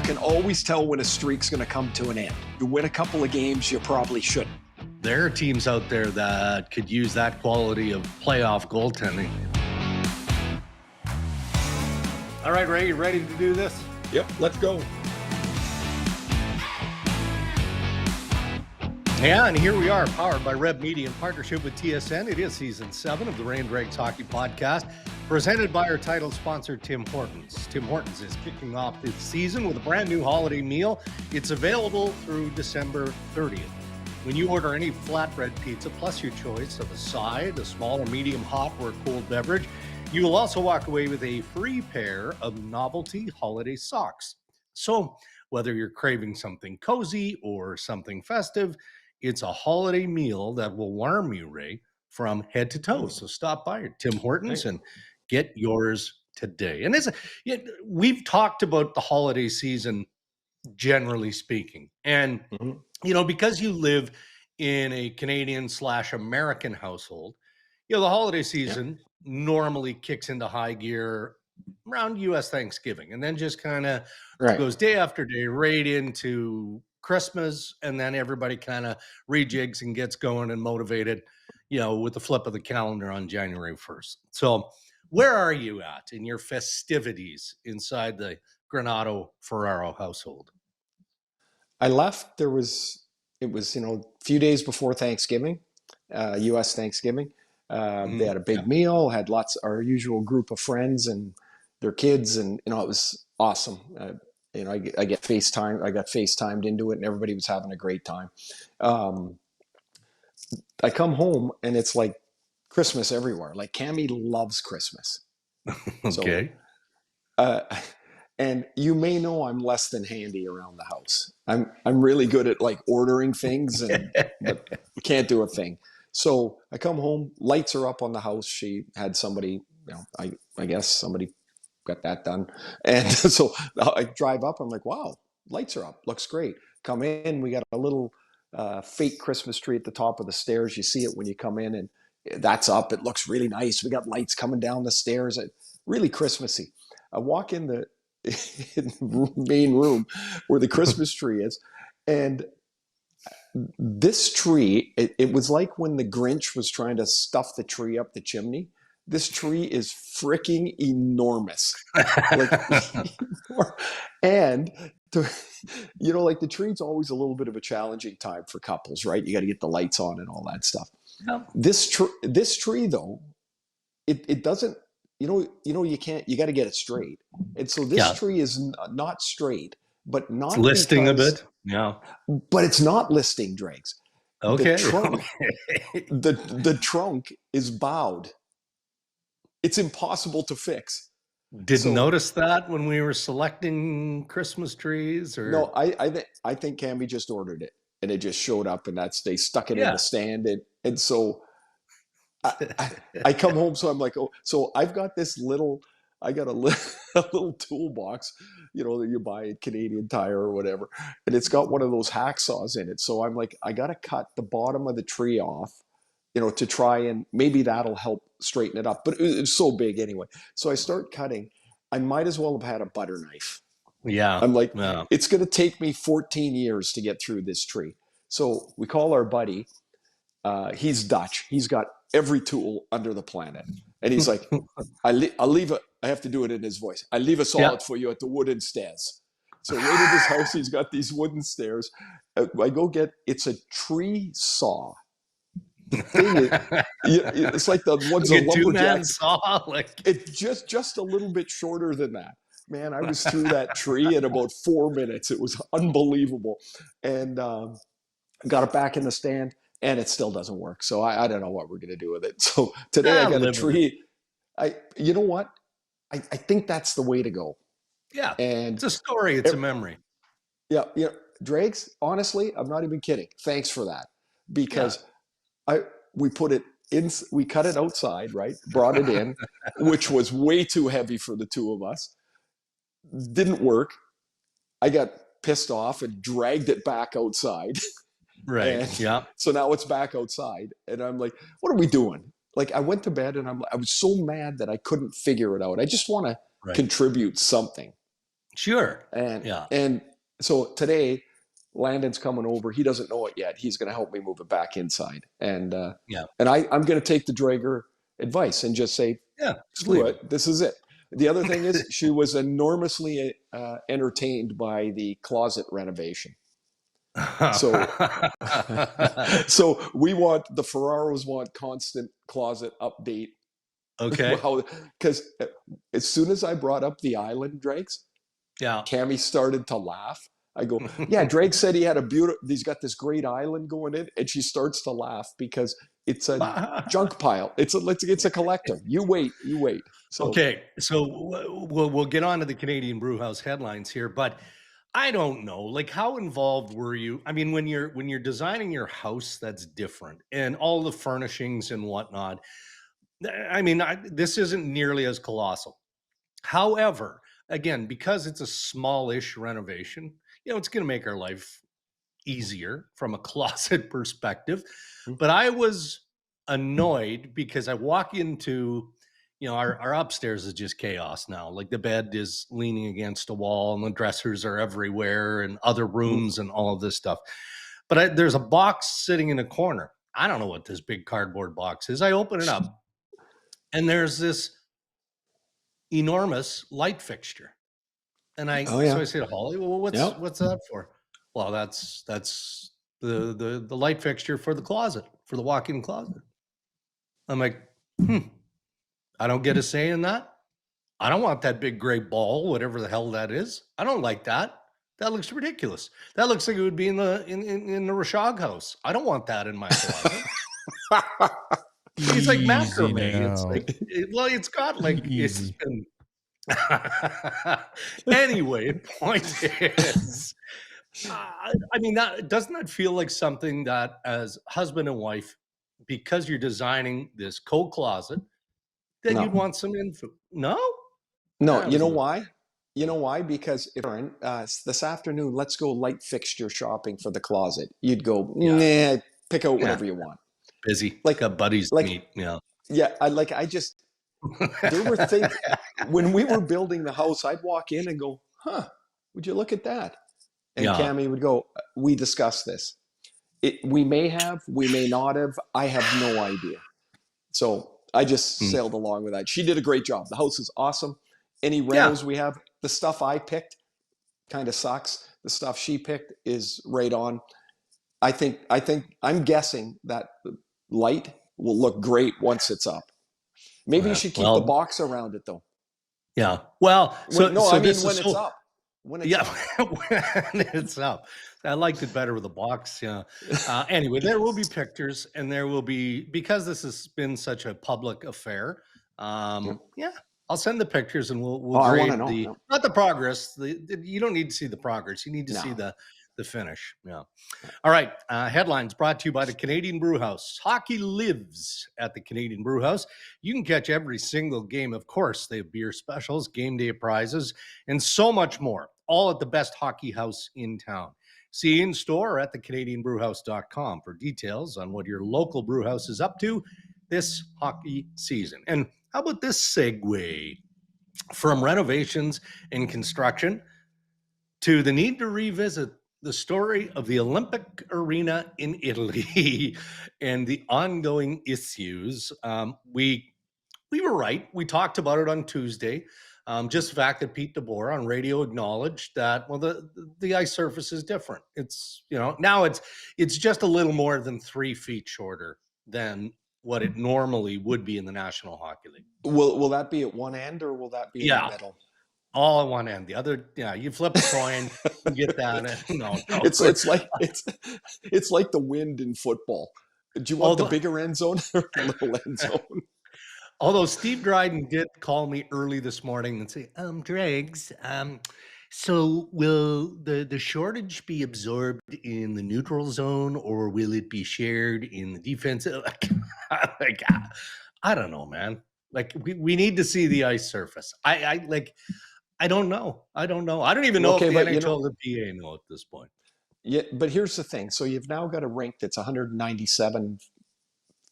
can always tell when a streak's going to come to an end. You win a couple of games, you probably shouldn't. There are teams out there that could use that quality of playoff goaltending. All right, Ray, you ready to do this? Yep, let's go. Yeah, and here we are, powered by Red Media in partnership with TSN. It is season 7 of the Ray and Dregs Hockey Podcast, presented by our title sponsor, Tim Hortons. Tim Hortons is kicking off this season with a brand new holiday meal. It's available through December 30th. When you order any flatbread pizza, plus your choice of a side, a small or medium hot or a cold beverage, you will also walk away with a free pair of novelty holiday socks. So whether you're craving something cozy or something festive, it's a holiday meal that will warm you, Ray, from head to toe. So stop by at Tim Hortons and get yours today. And we've talked about the holiday season, generally speaking. And, you know, because you live in a Canadian/American household, you know, the holiday season normally kicks into high gear around U.S. Thanksgiving, and then just kind of goes day after day right into Christmas, and then everybody kind of rejigs and gets going and motivated, you know, with the flip of the calendar on January 1st. So where are you at in your festivities inside the Granato Ferraro household? I left. It was, you know, a few days before Thanksgiving, U.S. Thanksgiving. They had a big meal, had our usual group of friends and their kids, and, you know, it was awesome. You know, I got FaceTimed into it, and everybody was having a great time. I come home, and it's like Christmas everywhere. Like, Cammie loves Christmas. Okay. So, and you may know I'm less than handy around the house. I'm really good at like ordering things, but can't do a thing. So I come home, lights are up on the house. She had somebody, you know, I guess somebody got that done. And so I drive up, I'm like, wow, lights are up, looks great. Come in, we got a little fake Christmas tree at the top of the stairs. You see it when you come in, and that's up. It looks really nice. We got lights coming down the stairs, really Christmassy. I walk in the main room where the Christmas tree is, and this tree, it was like when the Grinch was trying to stuff the tree up the chimney. This tree is freaking enormous. And, you know, like, the tree's always a little bit of a challenging time for couples, right? You got to get the lights on and all that stuff. Yep. This tree, though, it doesn't, you know, you got to get it straight. And so this tree is not straight, but not it's listing a bit. Yeah. But it's not listing, Dregs. Okay. The trunk is bowed. It's impossible to fix. Didn't notice that when we were selecting Christmas trees, or no? I think Cammie just ordered it, and it just showed up, and they stuck it in the stand, and so I come home, so I'm like, oh, so I've got this little. I got a little toolbox, you know, that you buy at Canadian Tire or whatever, and it's got one of those hacksaws in it. So I'm like, I got to cut the bottom of the tree off, you know, to try and maybe that'll help straighten it up. But it's so big anyway. So I start cutting. I might as well have had a butter knife. Yeah. I'm like, it's going to take me 14 years to get through this tree. So we call our buddy. He's Dutch. He's got every tool under the planet. And he's like, I'll leave it. I have to do it in his voice. I leave a solid for you at the wooden stairs. So right at his house, he's got these wooden stairs. I go it's a tree saw. It's like the ones like a lumberjack saw. Like, it's just a little bit shorter than that. Man, I was through that tree in about 4 minutes. It was unbelievable. And got it back in the stand, and it still doesn't work. So I don't know what we're going to do with it. So today I got a tree. You know what? I think that's the way to go. Yeah. And it's a story. It's a memory. Yeah. You know, Dregs, honestly, I'm not even kidding. Thanks for that. Because we put it in, we cut it outside, right? Brought it in, which was way too heavy for the two of us. Didn't work. I got pissed off and dragged it back outside. Right. So now it's back outside, and I'm like, what are we doing? Like, I went to bed, and I was so mad that I couldn't figure it out. I just want to contribute something. Sure. And Yeah. and so today, Landon's coming over. He doesn't know it yet. He's going to help me move it back inside. Yeah. And I'm going to take the Drager advice and just say, Yeah. Just screw leave it. This is it. The other thing is, she was enormously entertained by the closet renovation. So, so the Ferraros want constant closet update. Okay. Wow, because as soon as I brought up the island, Dregs, Yeah. Cammy started to laugh. I go, yeah, Drake said he's got this great island going in, and she starts to laugh because it's a junk pile. It's a collector. You wait. So Okay, so we'll get on to the Canadian Brewhouse headlines here, but I don't know, like, how involved were you? I mean, when you're designing your house, that's different, and all the furnishings and whatnot. I mean, this isn't nearly as colossal. However, again, because it's a smallish renovation, it's going to make our life easier from a closet perspective. But I was annoyed because I walk into, our upstairs is just chaos now. Like, the bed is leaning against a wall and the dressers are everywhere and other rooms and all of this stuff. But there's a box sitting in a corner. I don't know what this big cardboard box is. I open it up and there's this enormous light fixture. And oh yeah, so I say to Holly, well, what's yep. what's that for? Well, that's the light fixture for the closet, for the walk-in closet. I'm like, I don't get a say in that. I don't want that big gray ball, whatever the hell that is. I don't like that. That looks ridiculous. That looks like it would be in the Rashog house. I don't want that in my closet. He's like, macrame. It's like, it's got like, it's been. Anyway, point is, I mean, doesn't that feel like something that, as husband and wife, because you're designing this co-closet, that No. you'd want some info? No, You know why? Because if this afternoon, let's go light fixture shopping for the closet. You'd go, nah, pick out whatever you want. Busy, Like, got buddies to meet. Yeah, there were things when we were building the house, I'd walk in and go, would you look at that? And Cammy would go, we discussed this. We may have, we may not have. I have no idea. So I just sailed along with that. She did a great job. The house is awesome. Any renos we have, the stuff I picked kind of sucks. The stuff she picked is right on. I'm guessing that light will look great once it's up. Maybe you should keep the box around it, though. Yeah. Well, when it's up. When it's up. I liked it better with the box. Yeah. Anyway, there will be pictures, and there will be, because this has been such a public affair. I'll send the pictures, and we'll grade not the progress. You don't need to see the progress. You need to see the finish. Yeah. All right. Headlines brought to you by the Canadian Brewhouse. Hockey lives at the Canadian Brewhouse. You can catch every single game. Of course, they have beer specials, game day prizes, and so much more, all at the best hockey house in town. See in store or at thecanadianbrewhouse.com for details on what your local brewhouse is up to this hockey season. And how about this segue from renovations and construction to the need to revisit the story of the Olympic arena in Italy and the ongoing issues. We were right. We talked about it on Tuesday. Just the fact that Pete DeBoer on radio acknowledged that, well, the ice surface is different. It's, now it's just a little more than 3 feet shorter than what it normally would be in the National Hockey League. Will that be at one end, or will that be in the middle? All at one end. The other, you flip a coin, you get that. No. It's like the wind in football. Do you want the bigger end zone or the little end zone? Although Steve Dryden did call me early this morning and say, Dregs, so will the shortage be absorbed in the neutral zone, or will it be shared in the defensive? Like, I don't know, man. Like, we need to see the ice surface. I don't know. I don't even know if the NHL or the PA know at this point. Yeah, but here's the thing. So you've now got a rink that's 197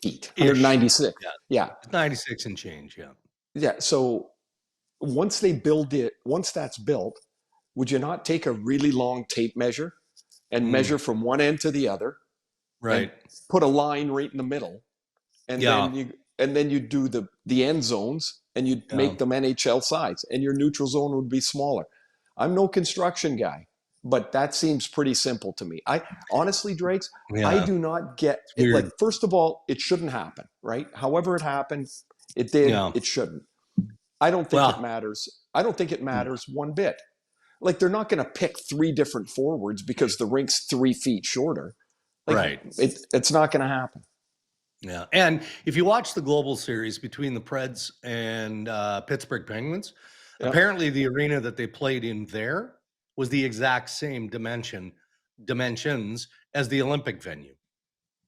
feet, 196. Yeah. 96 and change, Yeah, so once that's built, would you not take a really long tape measure and measure from one end to the other, Right. and put a line right in the middle, and Yeah. then you do the end zones, and you'd make them NHL size, and your neutral zone would be smaller. I'm no construction guy, but that seems pretty simple to me. I honestly, Dregs, I Yeah. do not get It's it. Like, weird. first of all, it shouldn't happen, right? However it happened, it did. Yeah. It shouldn't. I don't think it Well, matters. I don't think it matters one bit. Like, they're not going to pick three different forwards because the rink's 3 feet shorter. Like, right. it's not going to happen. Yeah. And if you watch the global series between the Preds and Pittsburgh Penguins, Yep. apparently the arena that they played in there was the exact same dimensions as the Olympic venue.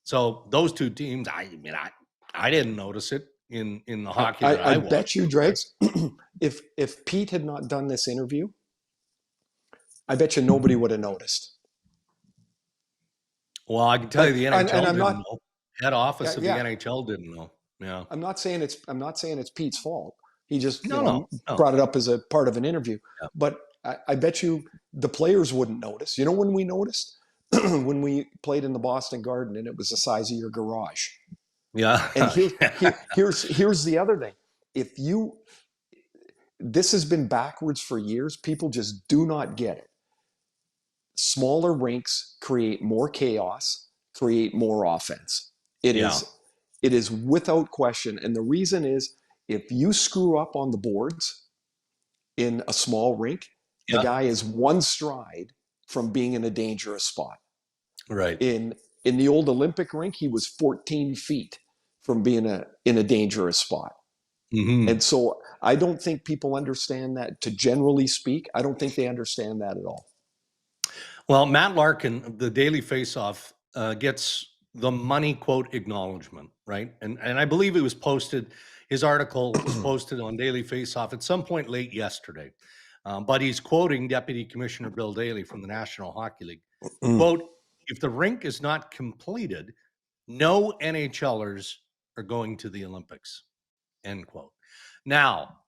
So those two teams, I didn't notice it in the hockey that I watched. Bet you, Dregs, if Pete had not done this interview, I bet you nobody would have noticed. Well, I can tell you the NHL didn't not, know. Head office of the NHL didn't know. Yeah. I'm not saying it's Pete's fault. He just No. brought it up as a part of an interview. Yeah. But I bet you the players wouldn't notice. You know when we noticed? When we played in the Boston Garden and it was the size of your garage. Yeah. And here's the other thing. This has been backwards for years. People just do not get it. Smaller rinks create more chaos, create more offense. It is without question. And the reason is, if you screw up on the boards in a small rink, the guy is one stride from being in a dangerous spot. Right. In the old Olympic rink, he was 14 feet from being in a dangerous spot. Mm-hmm. And so I don't think people understand that. To generally speak, I don't think they understand that at all. Well, Matt Larkin, the Daily Faceoff, gets the money quote acknowledgement, right? And I believe it was posted. His article was posted on Daily Faceoff at some point late yesterday. But he's quoting Deputy Commissioner Bill Daly from the National Hockey League. Quote, if the rink is not completed, no NHLers are going to the Olympics, end quote. Now,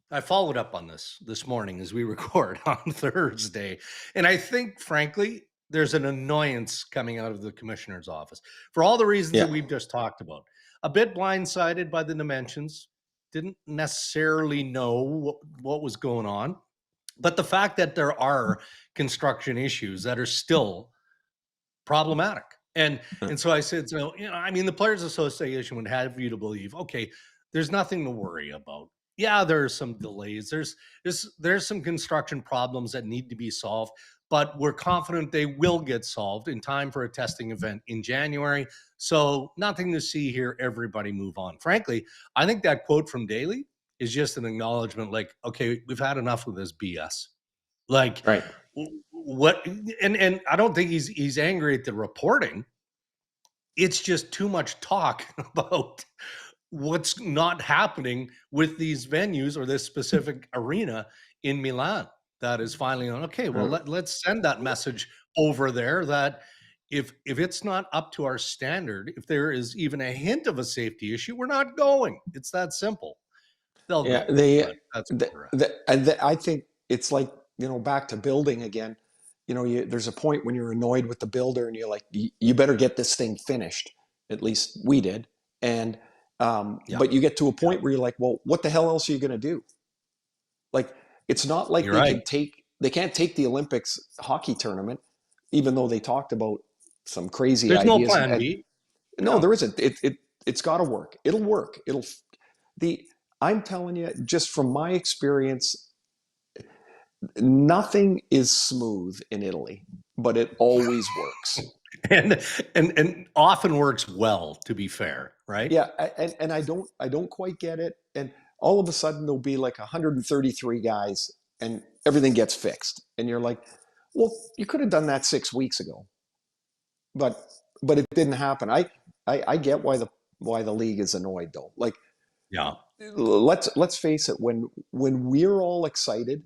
I followed up on this morning as we record on Thursday. And I think, frankly, there's an annoyance coming out of the commissioner's office for all the reasons that we've just talked about. A bit blindsided by the dimensions, didn't necessarily know what was going on. But the fact that there are construction issues that are still problematic. And so I said, the Players Association would have you to believe, okay, there's nothing to worry about. Yeah, there are some delays. There's some construction problems that need to be solved, but we're confident they will get solved in time for a testing event in January. So nothing to see here. Everybody move on. Frankly, I think that quote from Daly is just an acknowledgement, like, okay, we've had enough of this BS. Like, right. What? And I don't think he's angry at the reporting. It's just too much talk about what's not happening with these venues or this specific arena in Milan that is finally on. Okay, well, let's send that message over there that if it's not up to our standard, if there is even a hint of a safety issue, we're not going. It's that simple. They'll go. I think it's like, back to building again. There's a point when you're annoyed with the builder and you're like, you better get this thing finished. At least we did. And but you get to a point where you're like, well, what the hell else are you going to do? Like, it's not like they can't take the Olympics hockey tournament, even though they talked about some crazy ideas. There's no plan B. No, there isn't. It's got to work. It'll work. I'm telling you, just from my experience, nothing is smooth in Italy, but it always works. and often works well, to be fair, right? Yeah, and I don't quite get it. And all of a sudden there'll be like 133 guys and everything gets fixed. And you're like, well, you could have done that 6 weeks ago. But it didn't happen. I get why the league is annoyed though. Like, yeah. Let's face it, when we're all excited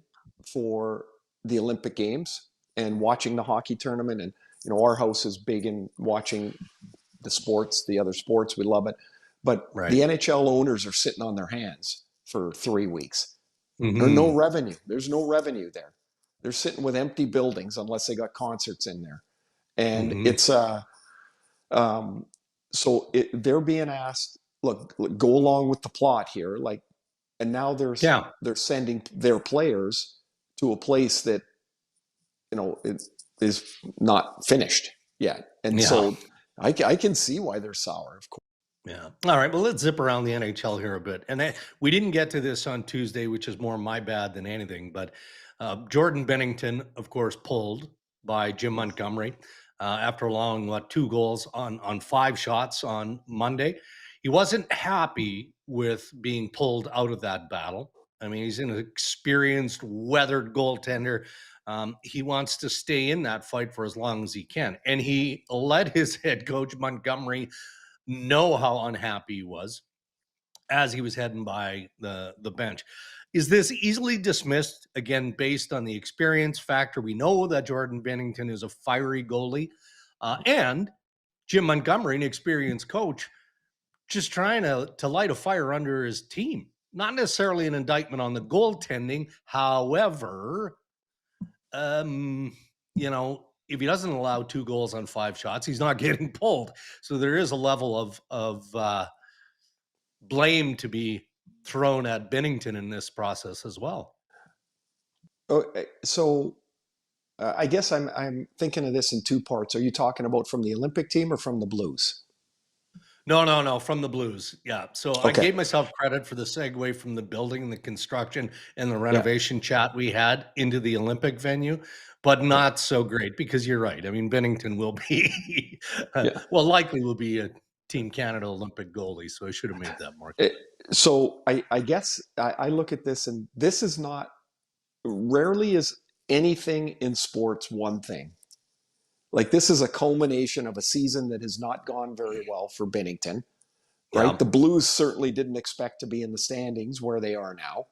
for the Olympic Games and watching the hockey tournament, and our house is big in watching the other sports, we love it, but the NHL owners are sitting on their hands for 3 weeks. There's no revenue there. they're sitting with empty buildings unless they got concerts in there. And Mm-hmm. it's they're being asked, look, go along with the plot here, like, and now Yeah. they're sending their players to a place that it is not finished yet, and Yeah. so I can see why they're sour, of course. Yeah. All right. Well, let's zip around the NHL here a bit. And we didn't get to this on Tuesday, which is more my bad than anything. But Jordan Binnington, of course, pulled by Jim Montgomery after allowing 2 goals on 5 shots on Monday. He wasn't happy with being pulled out of that battle. I mean, he's an experienced, weathered goaltender. He wants to stay in that fight for as long as he can. And he let his head coach, Montgomery, know how unhappy he was as he was heading by the bench. Is this easily dismissed, again, based on the experience factor? We know that Jordan Binnington is a fiery goalie, and Jim Montgomery, an experienced coach, just trying to light a fire under his team. Not necessarily an indictment on the goaltending. However, if he doesn't allow 2 goals on 5 shots, he's not getting pulled. So there is a level of blame to be thrown at Binnington in this process as well. So I guess I'm thinking of this in 2 parts. Are you talking about from the Olympic team or from the Blues? No, from the Blues. Yeah. So Okay. I gave myself credit for the segue from the building and the construction and the renovation chat we had into the Olympic venue, but not so great because you're right. I mean, Binnington will be, likely will be a Team Canada Olympic goalie. So I should have made that more clear. So I guess I look at this, and this is not, rarely is anything in sports one thing. Like, this is a culmination of a season that has not gone very well for Binnington, right? Yeah. The Blues certainly didn't expect to be in the standings where they are now.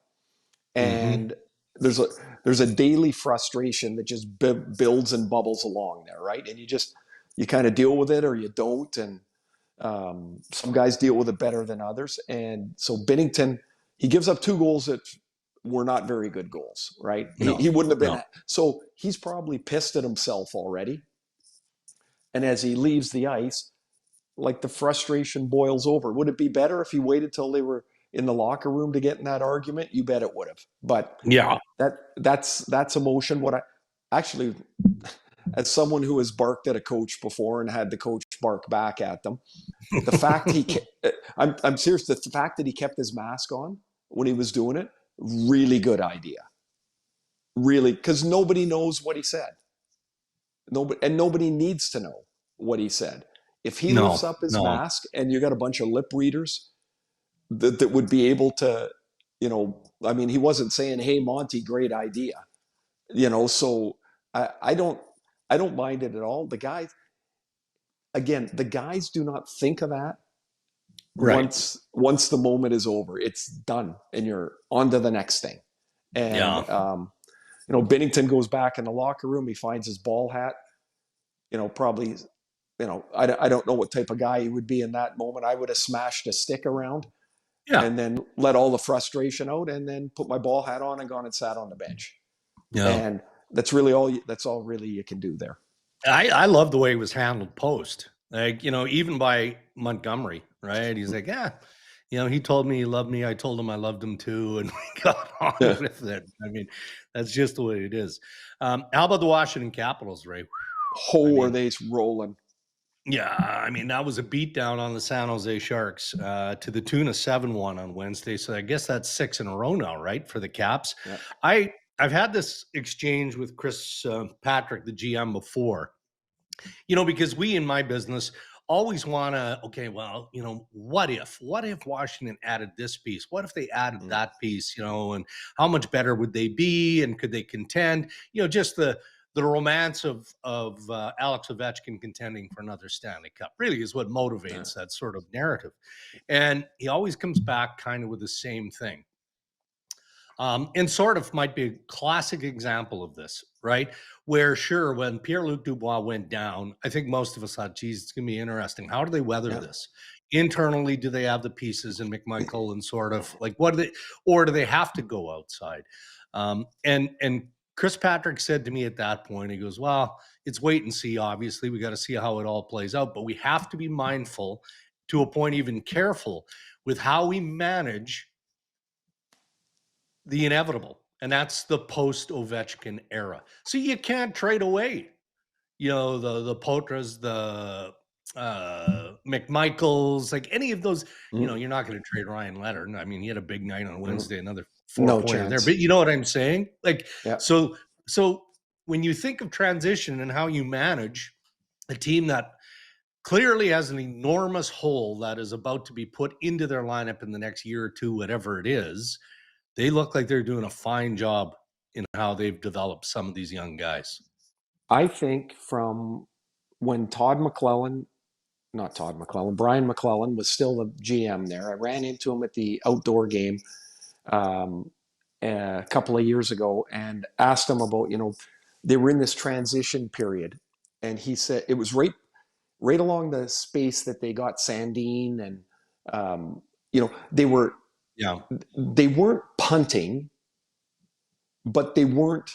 And there's a daily frustration that just builds and bubbles along there, right? And you kind of deal with it or you don't. And some guys deal with it better than others. And so Binnington, he gives up 2 goals that were not very good goals, right? No, he wouldn't have been. no. So he's probably pissed at himself already. And as he leaves the ice, like, the frustration boils over. Would it be better if he waited till they were in the locker room to get in that argument? You bet it would have. But Yeah. that's emotion. What I actually, as someone who has barked at a coach before and had the coach bark back at them, the fact I'm serious. The fact that he kept his mask on when he was doing it, really good idea. Really, because nobody knows what he said. Nobody needs to know what he said. If he lifts up his mask and you got a bunch of lip readers that would be able to, I mean, he wasn't saying, "Hey, Monty, great idea," So I don't mind it at all. The guys do not think of that. Right. Once the moment is over, it's done, and you're on to the next thing. And Binnington goes back in the locker room. He finds his ball hat. Probably, I don't know what type of guy he would be in that moment. I would have smashed a stick around, and then let all the frustration out, and then put my ball hat on and gone and sat on the bench. Yeah. And that's all really you can do there. I love the way it was handled post. Like, even by Montgomery, right? He's like, he told me he loved me. I told him I loved him too. And we got on with it. I mean, that's just the way it is. How about the Washington Capitals, Ray? Are they rolling? Yeah. I mean, that was a beatdown on the San Jose Sharks to the tune of 7-1 on Wednesday. So I guess that's 6 in a row now, right? For the Caps. Yeah. I've had this exchange with Chris Patrick, the GM, before, because we in my business always want to, what if Washington added this piece? What if they added that piece, and how much better would they be? And could they contend? Just the romance of Alex Ovechkin contending for another Stanley Cup really is what motivates that sort of narrative. And he always comes back kind of with the same thing. And sort of might be a classic example of this, right? Where, sure, when Pierre-Luc Dubois went down, I think most of us thought, geez, it's going to be interesting. How do they weather this? Internally, do they have the pieces in McMichael and sort of like, what do they, or do they have to go outside? And Chris Patrick said to me at that point, he goes, well, it's wait and see. Obviously, we got to see how it all plays out, but we have to be mindful, to a point, even careful with how we manage the inevitable. And that's the post Ovechkin era. So you can't trade away, the Potras, the McMichaels, like any of those. You're not going to trade Ryan Leonard. I mean, he had a big night on Wednesday, another No four-pointer there. chance. But you know what I'm saying? Like, Yeah. so when you think of transition and how you manage a team that clearly has an enormous hole that is about to be put into their lineup in the next year or two, whatever it is, they look like they're doing a fine job in how they've developed some of these young guys. I think from when Brian McClellan was still the GM there. I ran into him at the outdoor game a couple of years ago and asked him about, they were in this transition period. And he said it was right along the space that they got Sandin and, they weren't punting, but they weren't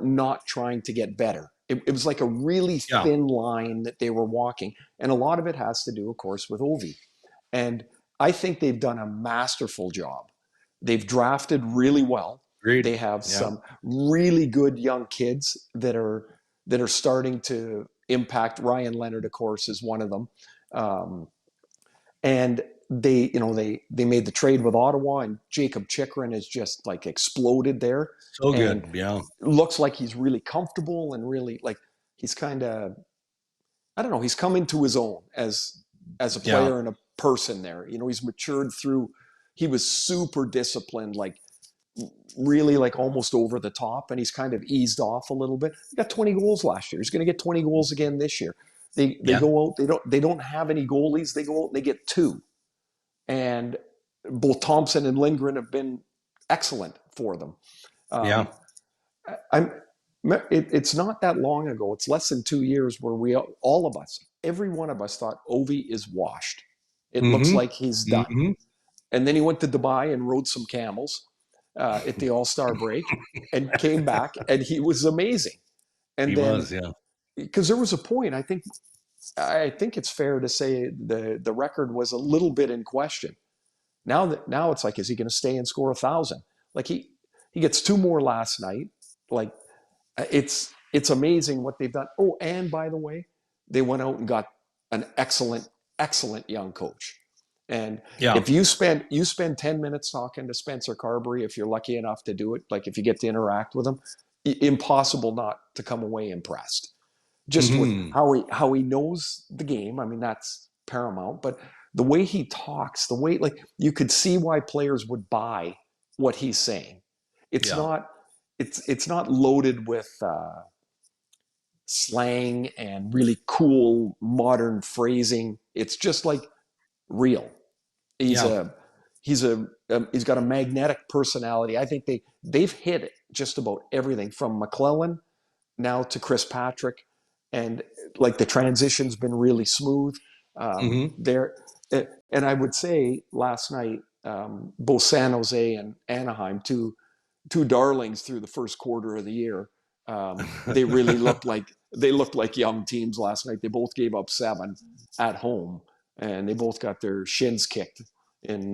not trying to get better. It was like a really thin line that they were walking. And a lot of it has to do, of course, with Ovi. And I think they've done a masterful job. They've drafted really well. Agreed. They have some really good young kids that are starting to impact. Ryan Leonard, of course, is one of them. And they made the trade with Ottawa, and Jacob Chikrin has just like exploded there. So good, yeah. Looks like he's really comfortable and really like he's kind of, I don't know, he's come into his own as a player and a person there. He's matured through. He was super disciplined, like really like almost over the top, and he's kind of eased off a little bit. He got 20 goals last year. He's going to get 20 goals again this year. They go out. They don't have any goalies. They go out and they get 2. And both Thompson and Lindgren have been excellent for them. It's not that long ago. It's less than 2 years where every one of us thought Ovi is washed. It looks like he's done. Mm-hmm. And then he went to Dubai and rode some camels at the All-Star break and came back, and he was amazing. And because there was a point, I think it's fair to say the record was a little bit in question. Now it's like, is he going to stay and score 1,000? Like he gets 2 more last night. Like it's amazing what they've done. Oh, and by the way, they went out and got an excellent young coach. And if you spend 10 minutes talking to Spencer Carberry, if you're lucky enough to do it, like if you get to interact with him, impossible not to come away impressed. Just with how he knows the game. I mean, that's paramount. But the way he talks, the way, like, you could see why players would buy what he's saying. It's not loaded with slang and really cool modern phrasing. It's just like real. He's got a magnetic personality. I think they've hit it just about everything from McClellan now to Chris Patrick. And like the transition's been really smooth there. And I would say last night, both San Jose and Anaheim, two darlings through the first quarter of the year, they really looked like young teams last night. They both gave up 7 at home, and they both got their shins kicked in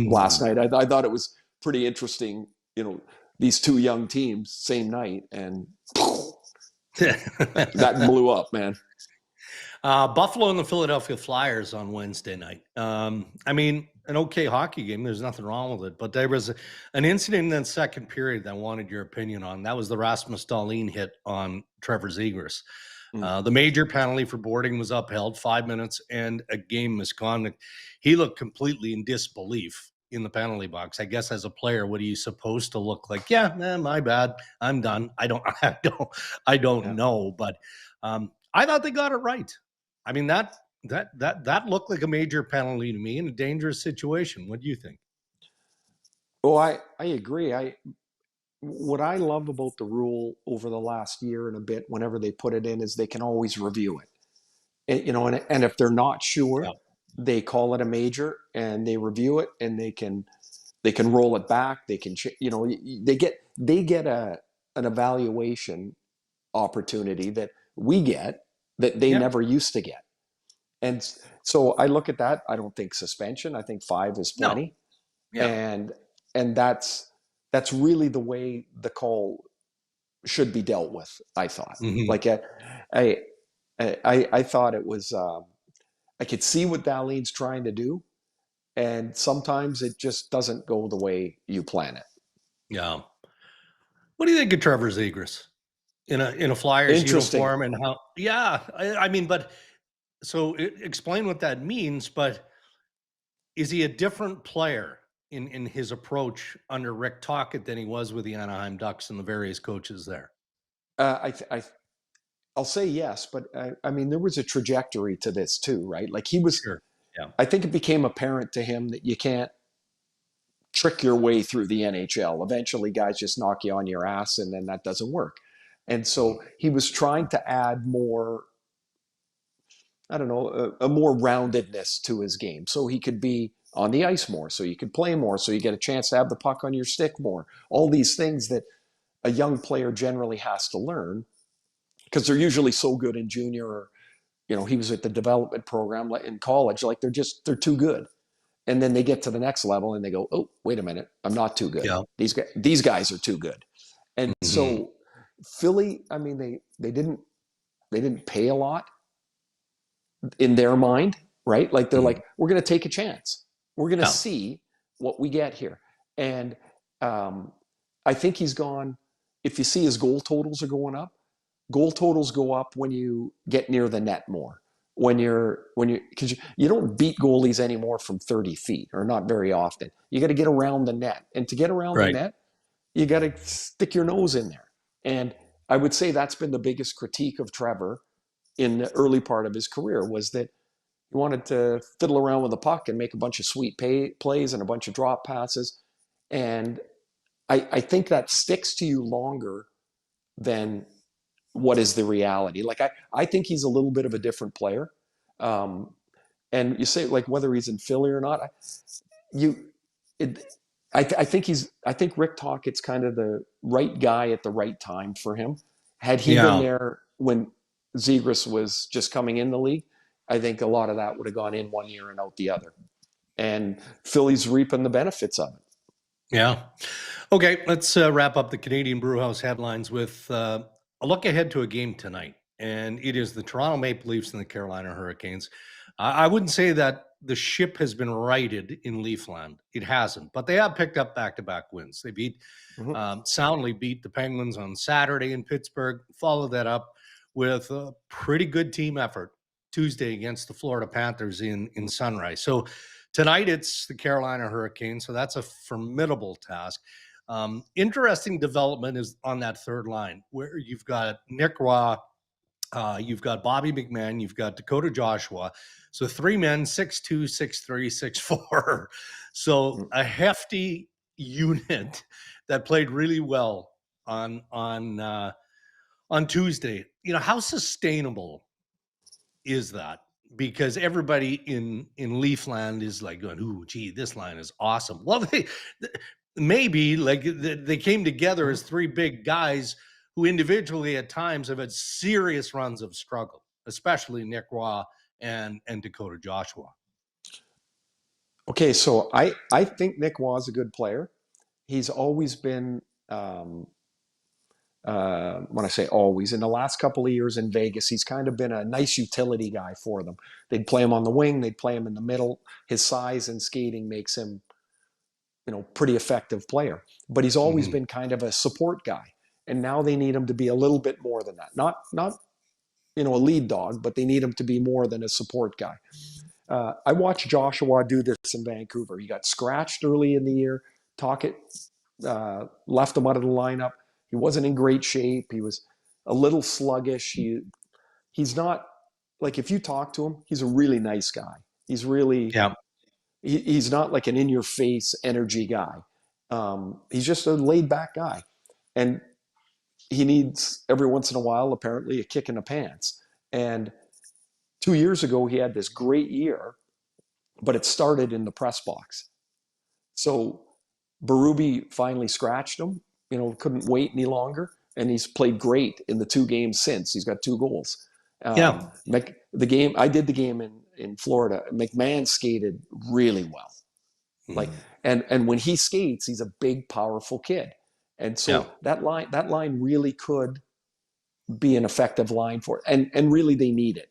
last night. I thought it was pretty interesting. These 2 young teams, same night, and that blew up, man. Buffalo and the Philadelphia Flyers on Wednesday night. I mean, an okay hockey game. There's nothing wrong with it. But there was an incident in the second period that I wanted your opinion on. That was the Rasmus Dahlin hit on Trevor Zegras. The major penalty for boarding was upheld, 5 minutes and a game misconduct. He looked completely in disbelief in the penalty box. I guess as a player, what are you supposed to look like? Yeah, man, my bad. I'm done. I don't know. But I thought they got it right. I mean, that looked like a major penalty to me in a dangerous situation. What do you think? Oh, I agree. What I love about the rule over the last year and a bit, whenever they put it in, is they can always review it. And if they're not sure, they call it a major and they review it, and they can roll it back. They can, you they get an evaluation opportunity that we get that they Yeah. never used to get. And so I look at that. I don't think suspension. I think 5 is No. plenty. Yeah. And that's really the way the call should be dealt with. I thought. Mm-hmm. Like I I thought it was. I could see what Dahlin's trying to do, and sometimes it just doesn't go the way you plan it. Yeah. What do you think of Trevor Zegras in a Flyers Interesting. uniform and how? Yeah, I mean, but so explain what that means. But is he a different player in his approach under Rick Tocchet than he was with the Anaheim Ducks and the various coaches there? I I'll say yes, but I mean there was a trajectory to this too, right? Like he was. Sure. Yeah. I think it became apparent to him that you can't trick your way through the NHL. Eventually, guys just knock you on your ass, and then that doesn't work. And so he was trying to add more, I don't know, a more roundedness to his game, so he could be on the ice more, so you could play more, so you get a chance to have the puck on your stick more. All these things that a young player generally has to learn because they're usually so good in junior or he was at the development program in college, like they're too good. And then they get to the next level and they go, oh, wait a minute, I'm not too good. Yeah. These guys are too good. And Mm-hmm. so Philly, I mean, they didn't pay a lot in their mind, right? Like they're Mm-hmm. like, we're going to take a chance. We're going to Yeah. see what we get here. And I think he's gone. If you see his goal totals are going up, goal totals go up when you get near the net more. When you because you don't beat goalies anymore from 30 feet or not very often. You got to get around the net, and to get around the Right. net, you got to stick your nose in there. And I would say that's been the biggest critique of Trevor in the early part of his career was that he wanted to fiddle around with the puck and make a bunch of sweet plays and a bunch of drop passes. And I think that sticks to you longer than what is the reality. Like I think he's a little bit of a different player. Um, and you say like whether he's in Philly or not, you, it, I think Rick Tocchet's kind of the right guy at the right time for him. Had he been Yeah. there when Zegras was just coming in the league, I think a lot of that would have gone in one year and out the other. And Philly's reaping the benefits of it. Yeah. Okay, let's wrap up the Canadian Brewhouse headlines with a look ahead to a game tonight. And it is the Toronto Maple Leafs and the Carolina Hurricanes. I wouldn't say that the ship has been righted in Leafland. It hasn't, but they have picked up back-to-back wins. They soundly beat the Penguins on Saturday in Pittsburgh, followed that up with a pretty good team effort Tuesday against the Florida Panthers in Sunrise. So tonight it's the Carolina Hurricanes, so that's a formidable task. Interesting development is on that third line where you've got Nick Raw, you've got Bobby McMann, you've got Dakota Joshua. So 3 men, 6'2", 6'3", 6'4". So a hefty unit that played really well on Tuesday. How sustainable is that? Because everybody in Leafland is like going, "Ooh, gee, this line is awesome." Well, maybe like they came together as 3 big guys who individually at times have had serious runs of struggle, especially Nick Raw and Dakota Joshua. Okay, so I think Nick was a good player. He's always been, when I say always, in the last couple of years in Vegas, he's kind of been a nice utility guy for them. They'd play him on the wing, they'd play him in the middle. His size and skating makes him, pretty effective player. But he's always Mm-hmm. been kind of a support guy. And now they need him to be a little bit more than that. Not a lead dog, but they need him to be more than a support guy. I watched Joshua do this in Vancouver. He got scratched early in the year. Tocchet left him out of the lineup. He wasn't in great shape. He was a little sluggish. He's not like if you talk to him, he's a really nice guy. He's really Yeah. he's not like an in your face energy guy. He's just a laid back guy, and he needs every once in a while apparently a kick in the pants. And 2 years ago he had this great year, but it started in the press box. So Berube finally scratched him, couldn't wait any longer, and he's played great in the 2 games since. He's got 2 goals. Yeah. I did the game in Florida. McMann skated really well. Like, and when he skates, he's a big, powerful kid. And so that line really could be an effective line for it. And really they need it.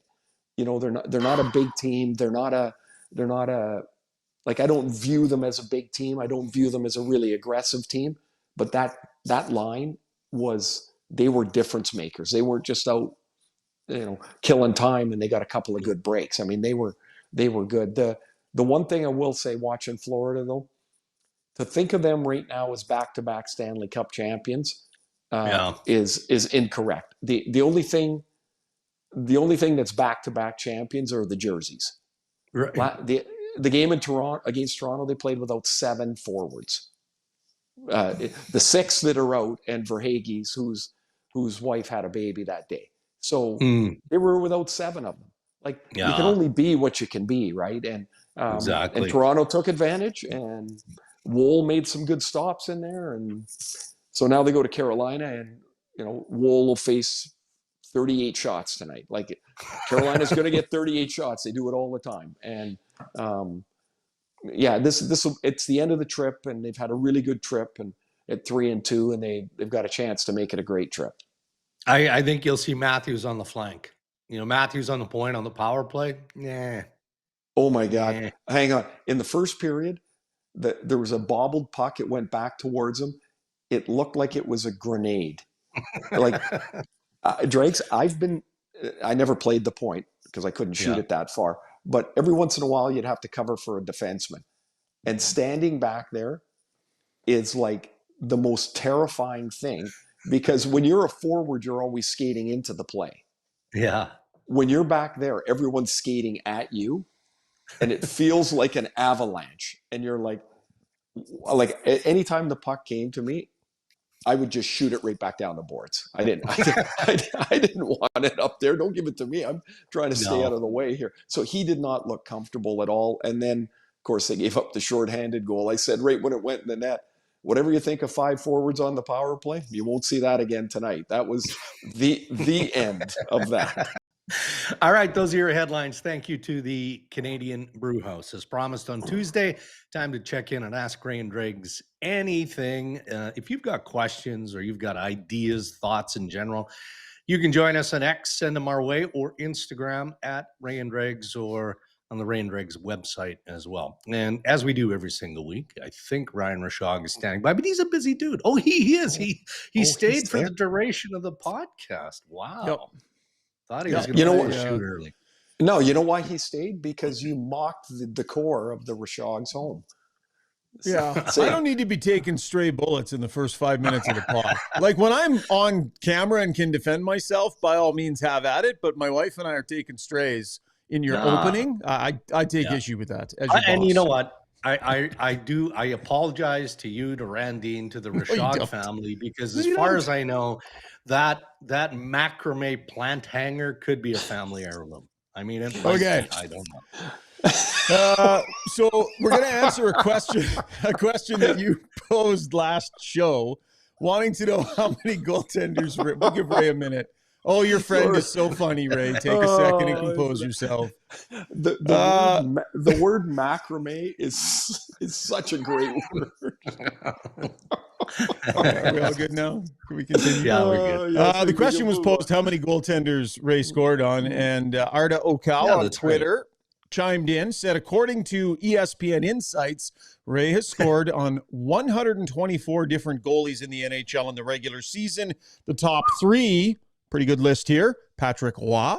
They're not a big team. They're not a like, I don't view them as a big team. I don't view them as a really aggressive team, but that line they were difference makers. They weren't just out, killing time, and they got a couple of good breaks. I mean, they were good. The one thing I will say, watching Florida though, to think of them right now as back-to-back Stanley Cup champions is incorrect. The only thing that's back-to-back champions are the jerseys. Right. The game in Toronto against Toronto, they played without 7 forwards. The 6 that are out, and Verhaeghe's, whose wife had a baby that day. So they were without 7 of them. Like, you can only be what you can be, right? And exactly. And Toronto took advantage, and Wool made some good stops in there, and so now they go to Carolina, and Wool will face 38 shots tonight. Like, Carolina's going to get 38 shots. They do it all the time, and it's the end of the trip, and they've had a really good trip, and at 3-2, and they've got a chance to make it a great trip. I think you'll see Matthews on the flank. Matthews on the point on the power play. Yeah. Oh my God! Hang on. In the first period, there was a bobbled puck. It went back towards him. It looked like it was a grenade. Like, Dregs, I never played the point because I couldn't shoot it that far. But every once in a while, you'd have to cover for a defenseman. And standing back there is like the most terrifying thing, because when you're a forward, you're always skating into the play. Yeah. When you're back there, everyone's skating at you, and it feels like an avalanche. And you're like anytime the puck came to me, I would just shoot it right back down the boards. I didn't want it up there. Don't give it to me. I'm trying to stay out of the way here. So he did not look comfortable at all. And then, of course, they gave up the shorthanded goal. I said right when it went in the net, whatever you think of 5 forwards on the power play, you won't see that again tonight. That was the end of that. All right, those are your headlines. Thank you to the Canadian Brew House. As promised on Tuesday, time to check in and ask Ray and Dregs anything. If you've got questions or you've got ideas, thoughts in general, you can join us on X, send them our way, or Instagram at Ray and Dregs, or on the Ray and Dregs website as well. And as we do every single week, I think Ryan Rashog is standing by, but he's a busy dude. Oh, he is. He stayed for the duration of the podcast. Wow. Yep. Thought he was going to shoot early. No, you know why he stayed? Because you mocked the decor of the Rashog's home. Yeah, I don't need to be taking stray bullets in the first 5 minutes of the pod. Like, when I'm on camera and can defend myself, by all means have at it. But my wife and I are taking strays in your opening. I take issue with that. And you know what? I apologize to you, to Randine, to the Rashog family, because as far as I know, that macrame plant hanger could be a family heirloom. I mean, okay. I don't know. So we're going to answer a question that you posed last show, wanting to know how many goaltenders. We'll give Ray a minute. Oh, your friend is so funny, Ray. Take a second and compose yourself. The word macrame is such a great word. Are we all good now? Can we continue? Yeah, we're good. The question was posed, how many goaltenders Ray scored on, and Arda Okal on Twitter chimed in, said, according to ESPN Insights, Ray has scored on 124 different goalies in the NHL in the regular season. The top 3, pretty good list here, Patrick Roy,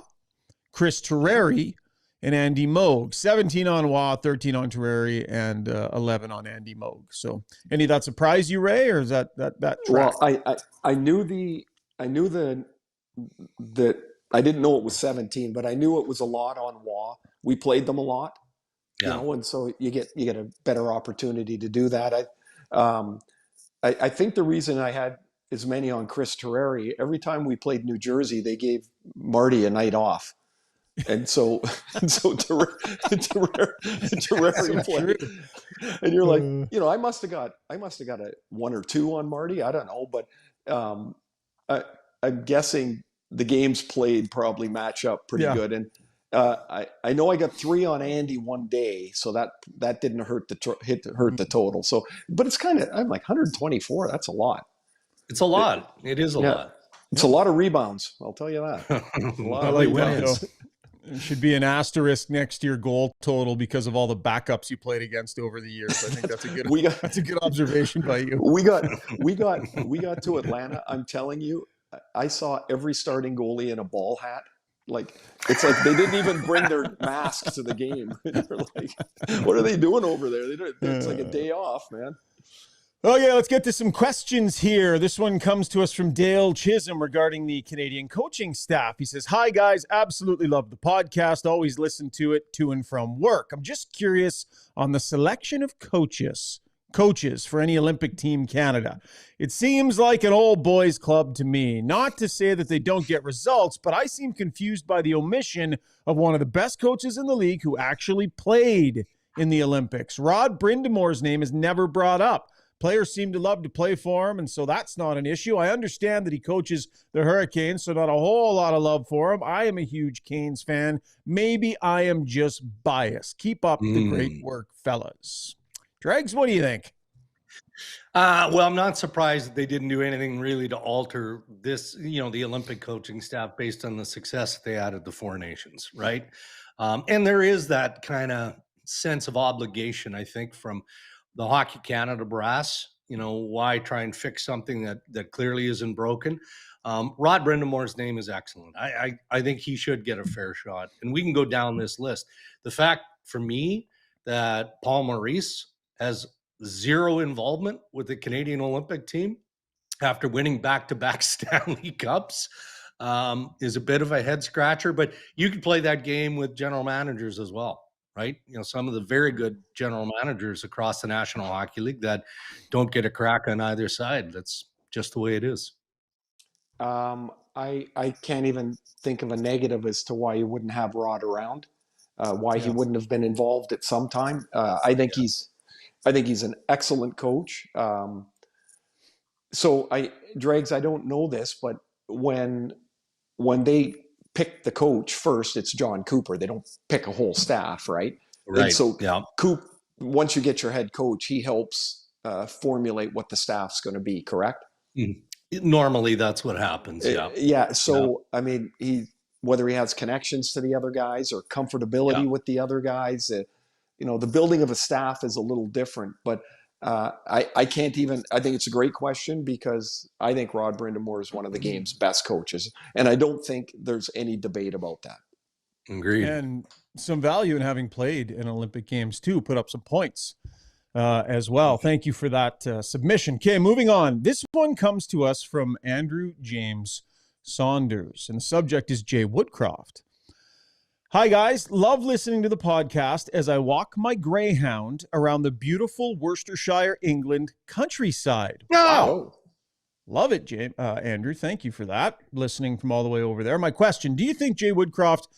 Chris Terreri, and Andy Moog. 17 on Roy, 13 on Terreri, and 11 on Andy Moog. So, any of that surprise you, Ray, or is that track? Well, I knew that I didn't know it was 17, but I knew it was a lot on Roy. We played them a lot, and so you get a better opportunity to do that. I think the reason I had as many on Chris Terreri, every time we played New Jersey, they gave Marty a night off. And so Terrari played, and you're like, I must have got a 1 or 2 on Marty. I don't know, but I, I'm guessing the games played probably match up pretty good. And I know I got 3 on Andy one day, so that didn't hurt the total. So, but it's kind of, I'm like 124. That's a lot. It's a lot. It is a lot. It's a lot of rebounds. I'll tell you that. A lot of rebounds. It should be an asterisk next to your goal total because of all the backups you played against over the years. I think that's a good observation by you. We got to Atlanta. I'm telling you, I saw every starting goalie in a ball hat. Like, it's like they didn't even bring their mask to the game. They're like, what are they doing over there? It's like a day off, man. Okay, let's get to some questions here. This one comes to us from Dale Chisholm regarding the Canadian coaching staff. He says, "Hi, guys. Absolutely love the podcast. Always listen to it to and from work. I'm just curious on the selection of coaches for any Olympic Team Canada. It seems like an old boys club to me. Not to say that they don't get results, but I seem confused by the omission of one of the best coaches in the league who actually played in the Olympics. Rod Brindamore's name is never brought up. Players seem to love to play for him, and so that's not an issue. I understand that he coaches the Hurricanes, so not a whole lot of love for him. I am a huge Canes fan. Maybe I am just biased. Keep up the great work, fellas." Dregs, what do you think? Well, I'm not surprised that they didn't do anything really to alter this, the Olympic coaching staff based on the success that they had at the Four Nations, right? And there is that kind of sense of obligation, I think, from the Hockey Canada brass. Why try and fix something that clearly isn't broken? Rod Brindamore's name is excellent. I think he should get a fair shot. And we can go down this list. The fact for me that Paul Maurice has zero involvement with the Canadian Olympic team after winning back-to-back Stanley Cups is a bit of a head scratcher, but you could play that game with general managers as well, right? Some of the very good general managers across the National Hockey League that don't get a crack on either side. That's just the way it is. I can't even think of a negative as to why you wouldn't have Rod around, why he wouldn't have been involved at some time. I think he's an excellent coach. Dregs, I don't know this, but when they pick the coach first, it's John Cooper. They don't pick a whole staff, right? Right. And so once you get your head coach, he helps formulate what the staff's going to be, correct? Normally that's what happens. Yeah. So, I mean, whether he has connections to the other guys or comfortability with the other guys, the building of a staff is a little different, but I can't even, I think it's a great question because I think Rod Brindamore is one of the game's best coaches. And I don't think there's any debate about that. Agreed. And some value in having played in Olympic Games too, put up some points as well. Thank you for that submission. Okay, moving on. This one comes to us from Andrew James Saunders, and the subject is Jay Woodcroft. "Hi, guys. Love listening to the podcast as I walk my greyhound around the beautiful Worcestershire, England countryside." Wow. Love it, Andrew. Thank you for that. Listening from all the way over there. My question, do you think Jay Woodcroft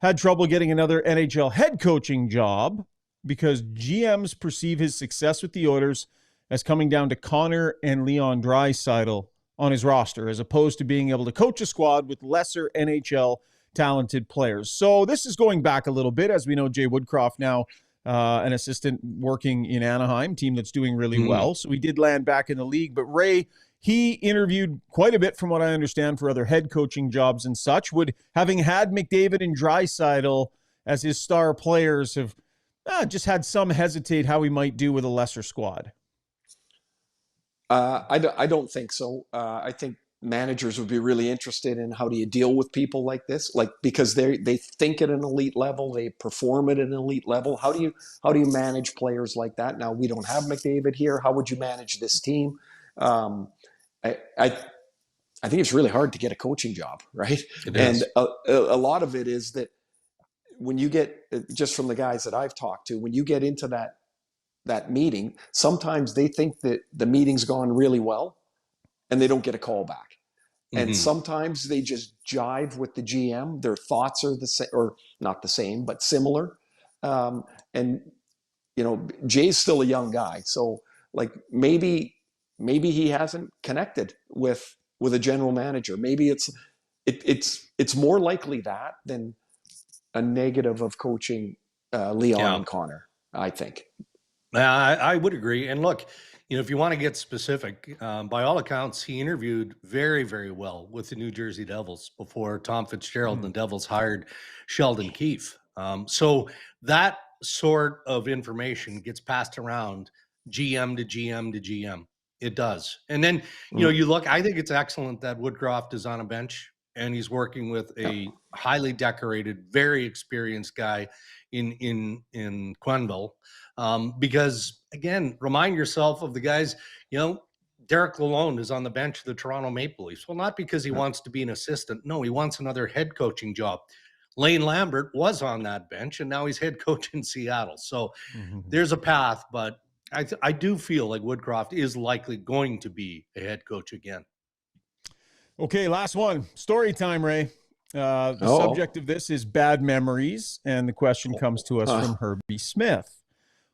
had trouble getting another NHL head coaching job because GMs perceive his success with the Oilers as coming down to Connor and Leon Draisaitl on his roster, as opposed to being able to coach a squad with lesser NHL talented players? So this is going back a little bit. As we know, Jay Woodcroft now an assistant working in Anaheim, team that's doing really well. So he did land back in the league. But Ray, he interviewed quite a bit, from what I understand, for other head coaching jobs and such. Would having had McDavid and Draisaitl as his star players have just had some hesitate how he might do with a lesser squad? I don't think so. I think managers would be really interested in how do you deal with people like this, because they think at an elite level, they perform at an elite level. How do you manage players like that? Now, we don't have McDavid here. How would you manage this team? I think it's really hard to get a coaching job, right? And a lot of it is that when you get, just from the guys that I've talked to, when you get into that meeting, sometimes they think that the meeting's gone really well and they don't get a call back. And sometimes they just jive with the GM. Their thoughts are the same, or not the same, but similar. And, you know, Jay's still a young guy. So like maybe he hasn't connected with a general manager. Maybe it's more likely that than a negative of coaching Leon and Connor, I think. I would agree. And look, you know, if you want to get specific, by all accounts, he interviewed very, very well with the New Jersey Devils before Tom Fitzgerald and the Devils hired Sheldon Keefe. So that sort of information gets passed around GM to GM to GM. It does. And then, you know, you look, I think it's excellent that Woodcroft is on a bench and he's working with a highly decorated, very experienced guy in Quenneville. Because again, remind yourself of the guys, you know, Derek Lalonde is on the bench of the Toronto Maple Leafs. Well, not because he wants to be an assistant. No, he wants another head coaching job. Lane Lambert was on that bench and now he's head coach in Seattle. So there's a path, but I do feel like Woodcroft is likely going to be a head coach again. Okay, last one. Story time, Ray. The subject of this is bad memories, and the question comes to us from Herbie Smith.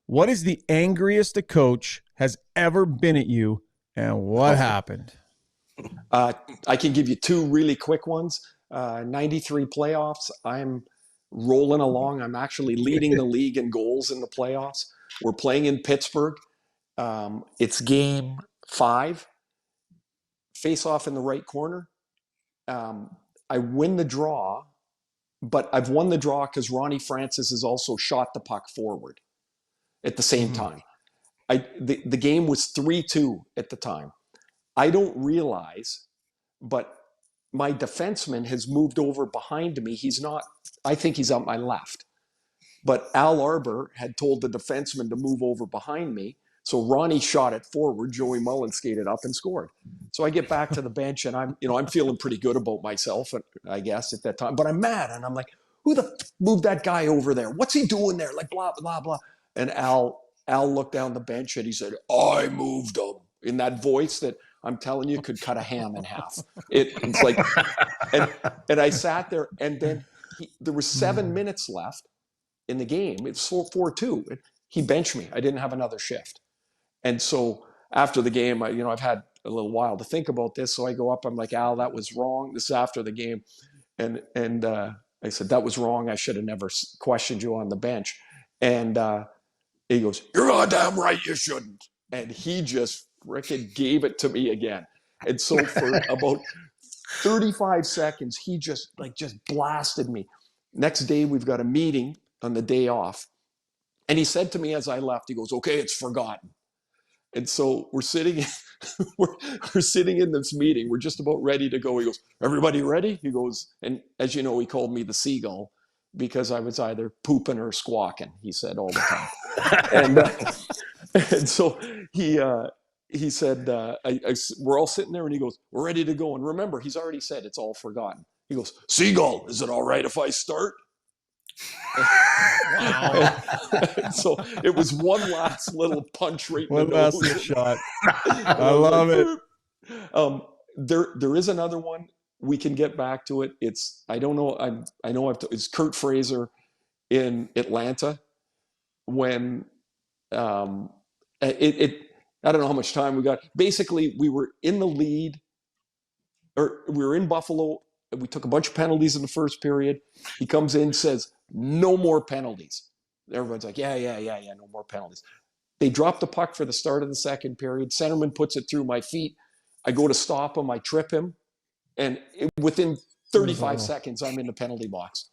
What is the angriest a coach has ever been at you, and what happened? I can give you two really quick ones. 93 playoffs. I'm rolling along. I'm actually leading the league in goals in the playoffs. We're playing in Pittsburgh. It's game 5. Face off in the right corner. I win the draw, but I've won the draw because Ronnie Francis has also shot the puck forward at the same time. The game was 3-2 at the time. I don't realize, but my defenseman has moved over behind me. He's not, I think he's on my left. But Al Arbor had told the defenseman to move over behind me. So Ronnie shot it forward. Joey Mullen skated up and scored. So I get back to the bench and I'm feeling pretty good about myself, I guess, at that time. But I'm mad and I'm like, who the moved that guy over there? What's he doing there? Like blah, blah, blah. And Al looked down the bench and he said, I moved him, in that voice that I'm telling you could cut a ham in half. It's like, and I sat there and then there was 7 minutes left in the game. It's 4-2. He benched me. I didn't have another shift. And so after the game, I've had a little while to think about this. So I go up, I'm like, Al, that was wrong. This is after the game. And I said, that was wrong. I should have never questioned you on the bench. And he goes, you're goddamn right, you shouldn't. And he just frickin' gave it to me again. And so for about 35 seconds, he just blasted me. Next day, we've got a meeting on the day off. And he said to me as I left, he goes, okay, it's forgotten. And so we're sitting in this meeting. We're just about ready to go. He goes, everybody ready? He goes, and as you know, he called me the seagull because I was either pooping or squawking, he said all the time. And so he said, we're all sitting there and he goes, we're ready to go. And remember, he's already said it's all forgotten. He goes, seagull, is it all right if I start? Wow. So it was one last little punch right in the nose. One last shot. I love it. There is another one. We can get back to it. It's, I don't know. It's Kurt Fraser in Atlanta when I don't know how much time we got. Basically, we were in the lead, or we were in Buffalo. We took a bunch of penalties in the first period. He comes in, says, no more penalties. Everyone's like, yeah, no more penalties. They drop the puck for the start of the second period. Centerman puts it through my feet. I go to stop him. I trip him. And within 35 seconds, I'm in the penalty box.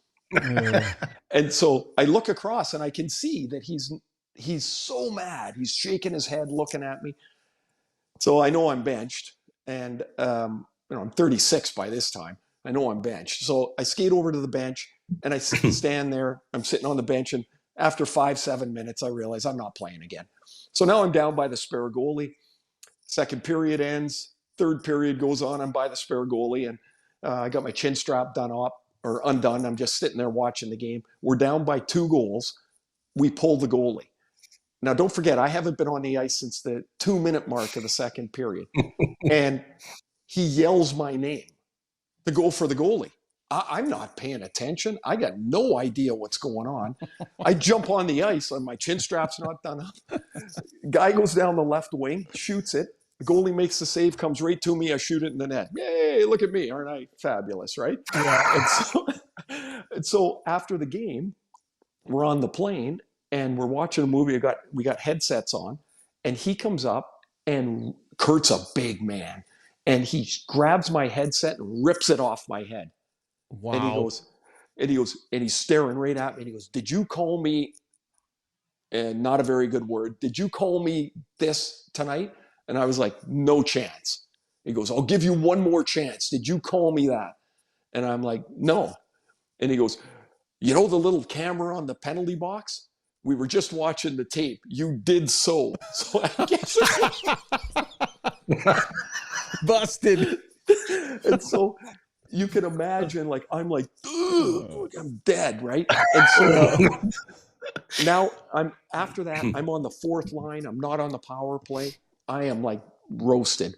And so I look across and I can see that he's so mad. He's shaking his head, looking at me. So I know I'm benched. And I'm 36 by this time. I know I'm benched. So I skate over to the bench and I stand there. I'm sitting on the bench. And after 5-7 minutes, I realize I'm not playing again. So now I'm down by the spare goalie. Second period ends. Third period goes on. I'm by the spare goalie. And I got my chin strap undone. I'm just sitting there watching the game. We're down by 2 goals. We pull the goalie. Now, don't forget, I haven't been on the ice since the 2-minute mark of the second period. And he yells my name. to go for the goalie. I'm not paying attention. I got no idea what's going on. I jump on the ice, and my chin strap's not done up. Guy goes down the left wing, shoots it. The goalie makes the save, comes right to me. I shoot it in the net. Yay, look at me. Aren't I fabulous, right? Yeah. And so after the game, we're on the plane, and we're watching a movie. We got headsets on, and he comes up, and Kurt's a big man, and he grabs my headset and rips it off my head. Wow. And he's staring right at me, and he goes, "Did you call me," and not a very good word, "did you call me this tonight?" And I was like, "No chance." He goes, "I'll give you one more chance. Did you call me that?" And I'm like, "No." And he goes, "You know the little camera on the penalty box? We were just watching the tape. You did so." So I guess Busted. And so you can imagine, like, I'm like, I'm dead, right? And so now after that, I'm on the fourth line. I'm not on the power play. I am like roasted.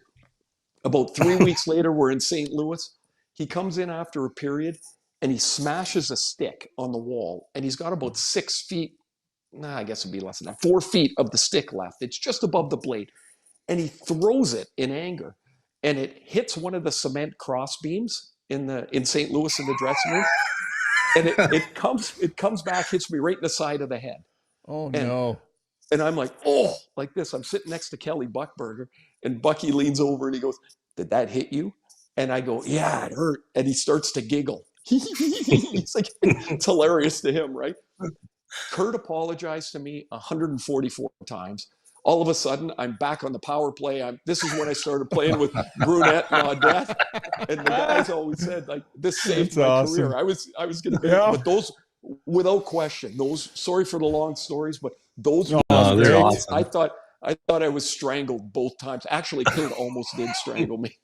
About 3 weeks later, we're in St. Louis. He comes in after a period, and he smashes a stick on the wall, and he's got about 6 feet, I guess it'd be less than that, 4 feet of the stick left. It's just above the blade. And he throws it in anger, and it hits one of the cement cross beams in St. Louis in the dressing room. And it comes back, hits me right in the side of the head. Oh, no. And I'm like, oh, like this. I'm sitting next to Kelly Buckberger, and Bucky leans over and he goes, "Did that hit you?" And I go, "Yeah, it hurt." And he starts to giggle. He's like, it's hilarious to him, right? Kurt apologized to me 144 times. All of a sudden, I'm back on the power play. This is when I started playing with Brunette and Audette. And the guys always said, like, this saved my career. I was going to be, but those, without question, sorry for the long stories, but those, they're awesome. I thought I was strangled both times. Actually, Kurt almost did strangle me.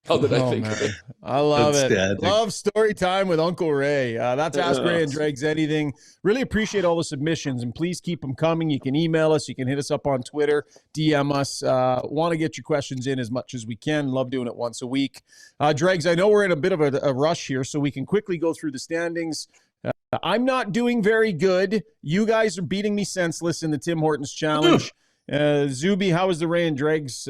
How did I think of it? I love it. Love story time with Uncle Ray. That's Ask Ray and Dregs Anything. Really appreciate all the submissions, and please keep them coming. You can email us. You can hit us up on Twitter, DM us. Want to get your questions in as much as we can. Love doing it once a week. Dregs, I know we're in a bit of a rush here, so we can quickly go through the standings. I'm not doing very good. You guys are beating me senseless in the Tim Hortons Challenge. Zuby, how is the Ray and Dregs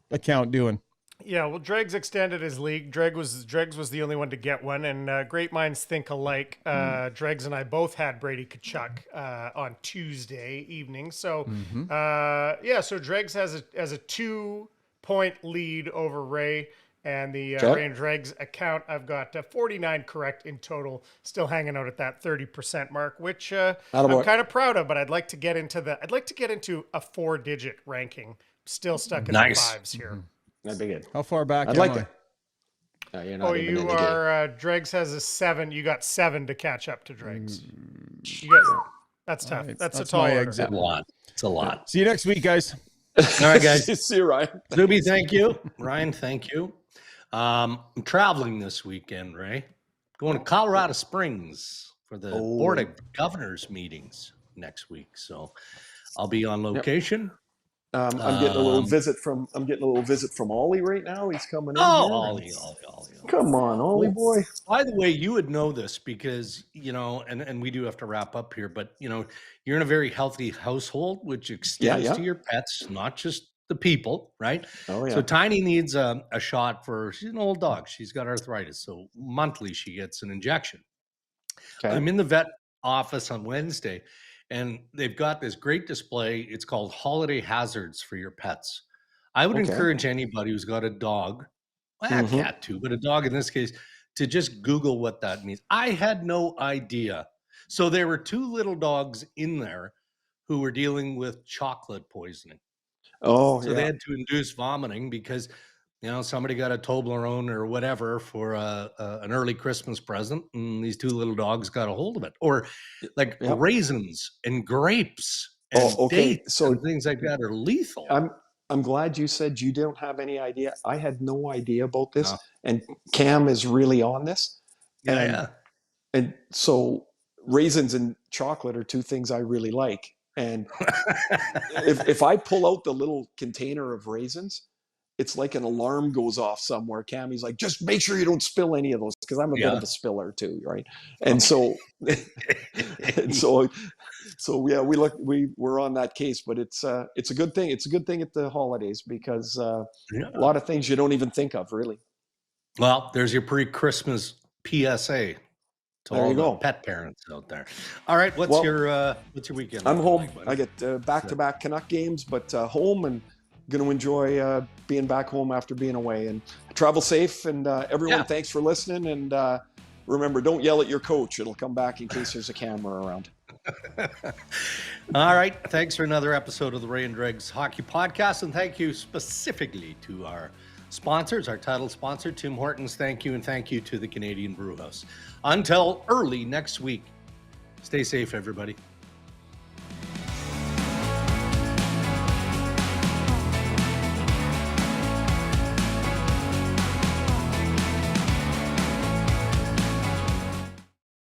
account doing? Yeah, well, Dregs extended his league. Dregs was the only one to get one, and great minds think alike. Dregs and I both had Brady Tkachuk on Tuesday evening. So, so Dregs has a 2-point lead over Ray, and the Ray and Dregs account, I've got 49 correct in total, still hanging out at that 30% mark, which I'm kind of proud of. But I'd like to get into a 4-digit ranking. Still stuck in the fives here. That'd be good. How far back? I'd like to. You're not even in the game. Dregs has a 7. You got 7 to catch up to Dregs. That's tough. Right. That's a tall order. It's a lot. It's a lot. See you next week, guys. All right, guys. See you, Ryan. Zuby, thank you. Ryan, thank you. I'm traveling this weekend, Ray. Going to Colorado Springs for the Board of Governors meetings next week. So I'll be on location. Yep. I'm getting a little visit from Ollie right now. He's coming in. Ollie. Come on, Ollie boy. By the way, you would know this because, and we do have to wrap up here, but, you're in a very healthy household, which extends to your pets, not just the people, right? Oh, yeah. So Tiny needs a shot she's an old dog. She's got arthritis. So monthly she gets an injection. Okay. I'm in the vet office on Wednesday, and they've got this great display. It's called Holiday Hazards for Your Pets. I would encourage anybody who's got a dog, a cat too, but a dog in this case, to just Google what that means. I had no idea. So there were 2 little dogs in there who were dealing with chocolate poisoning. So they had to induce vomiting because, somebody got a Toblerone or whatever for an early Christmas present, and these 2 little dogs got a hold of it. Or like raisins and grapes and dates and things like that are lethal. I'm glad you said you don't have any idea. I had no idea about this, and Cam is really on this. And so raisins and chocolate are 2 things I really like. And if I pull out the little container of raisins, it's like an alarm goes off somewhere. Cammy's like, just make sure you don't spill any of those, because I'm a bit of a spiller too, right? And so, and so yeah, we're on that case, but it's a good thing. It's a good thing at the holidays, because a lot of things you don't even think of, really. Well, there's your pre-Christmas PSA to all the pet parents out there. All right, what's your weekend? I'm home. I get back-to-back Canuck games, but home, and going to enjoy being back home after being away. And travel safe, and everyone, thanks for listening. And remember, don't yell at your coach. It'll come back in case there's a camera around. All right. Thanks for another episode of the Ray and Dregs Hockey Podcast. And thank you specifically to our sponsors, our title sponsor, Tim Hortons. Thank you. And thank you to the Canadian Brew House. Until early next week, stay safe, everybody.